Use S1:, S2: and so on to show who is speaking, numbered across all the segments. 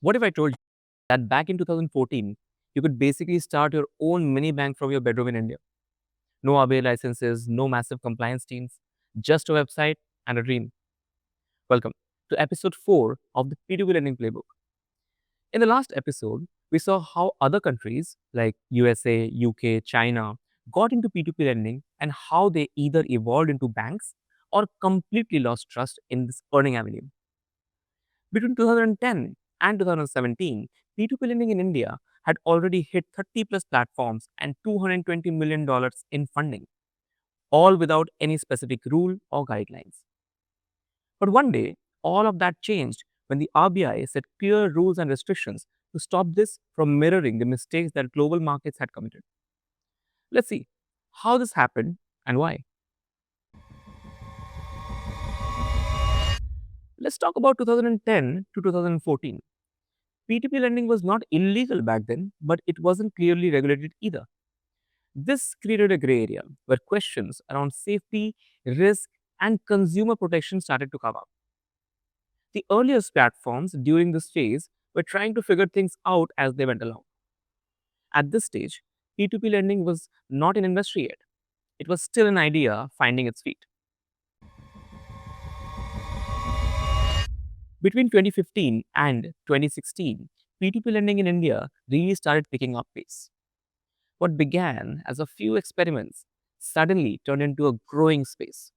S1: What if I told you that back in 2014, you could basically start your own mini bank from your bedroom in India? No RBI licenses, no massive compliance teams, just a website and a dream. Welcome to episode 4 of the P2P Lending Playbook. In the last episode, we saw how other countries like USA, UK, China got into P2P lending and how they either evolved into banks or completely lost trust in this earning avenue. Between 2010 and 2017, P2P lending in India had already hit 30 plus platforms and $220 million in funding, all without any specific rule or guidelines. But one day, all of that changed when the RBI set clear rules and restrictions to stop this from mirroring the mistakes that global markets had committed. Let's see how this happened and why. Let's talk about 2010 to 2014. P2P lending was not illegal back then, but it wasn't clearly regulated either. This created a gray area where questions around safety, risk, and consumer protection started to come up. The earliest platforms during this phase were trying to figure things out as they went along. At this stage, P2P lending was not an industry yet. It was still an idea finding its feet. Between 2015 and 2016, P2P lending in India really started picking up pace. What began as a few experiments suddenly turned into a growing space.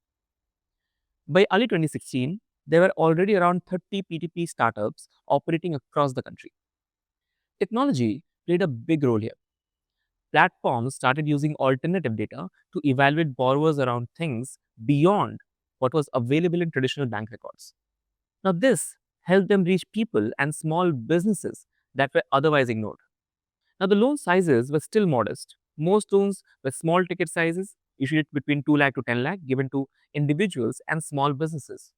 S1: By early 2016, there were already around 30 P2P startups operating across the country. Technology played a big role here. Platforms started using alternative data to evaluate borrowers around things beyond what was available in traditional bank records. Now, this helped them reach people and small businesses that were otherwise ignored. Now, the loan sizes were still modest. Most loans were small ticket sizes, issued between 2 lakh to 10 lakh, given to individuals and small businesses.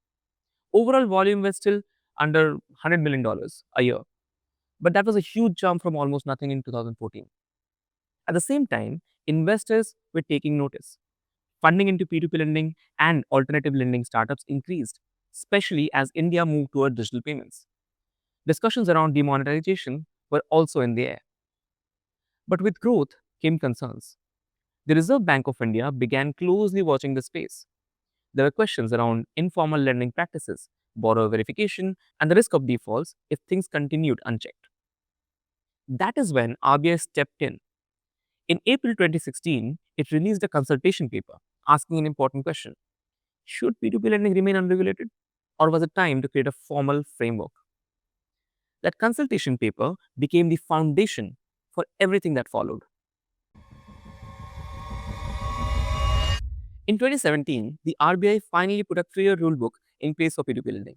S1: Overall volume was still under $100 million a year, but that was a huge jump from almost nothing in 2014. At the same time, investors were taking notice. Funding into P2P lending and alternative lending startups increased, especially as India moved toward digital payments. Discussions around demonetization were also in the air. But with growth came concerns. The Reserve Bank of India began closely watching the space. There were questions around informal lending practices, borrower verification, and the risk of defaults if things continued unchecked. That is when RBI stepped in. In April 2016, it released a consultation paper asking an important question. Should P2P lending remain unregulated, or was it time to create a formal framework? That consultation paper became the foundation for everything that followed. In 2017, the RBI finally put a clear rulebook in place for P2P lending.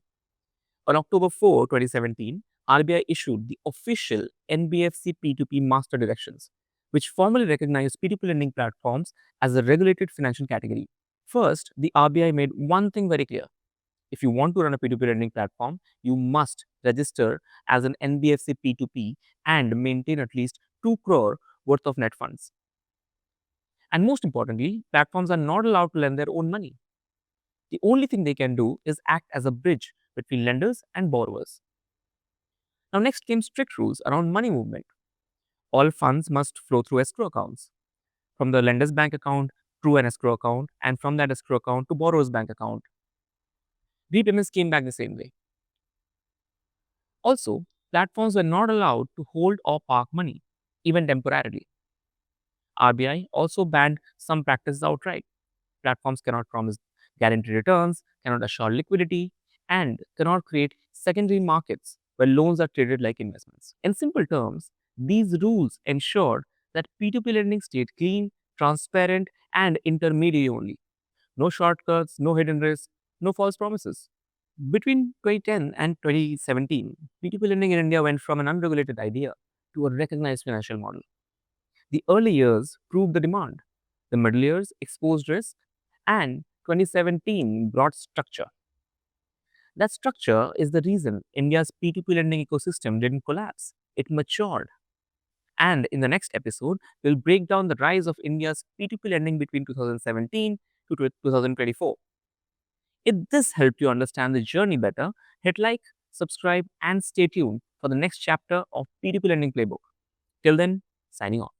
S1: On October 4, 2017, RBI issued the official NBFC P2P Master Directions, which formally recognized P2P lending platforms as a regulated financial category. First, the RBI made one thing very clear. If you want to run a P2P lending platform, you must register as an NBFC P2P and maintain at least 2 crore worth of net funds. And most importantly, platforms are not allowed to lend their own money. The only thing they can do is act as a bridge between lenders and borrowers. Now, next came strict rules around money movement. All funds must flow through escrow accounts, from the lender's bank account through an escrow account, and from that escrow account to borrower's bank account. Repayments came back the same way. Also, platforms were not allowed to hold or park money, even temporarily. RBI also banned some practices outright. Platforms cannot promise guaranteed returns, cannot assure liquidity, and cannot create secondary markets where loans are traded like investments. In simple terms, these rules ensured that P2P lending stayed clean, transparent, and intermediary only. No shortcuts, no hidden risks, no false promises. Between 2010 and 2017, P2P lending in India went from an unregulated idea to a recognized financial model. The early years proved the demand. The middle years exposed risk, and 2017 brought structure. That structure is the reason India's P2P lending ecosystem didn't collapse. It matured. And in the next episode, we'll break down the rise of India's P2P lending between 2017 to 2024. If this helped you understand the journey better, hit like, subscribe, and stay tuned for the next chapter of P2P Lending Playbook. Till then, signing off.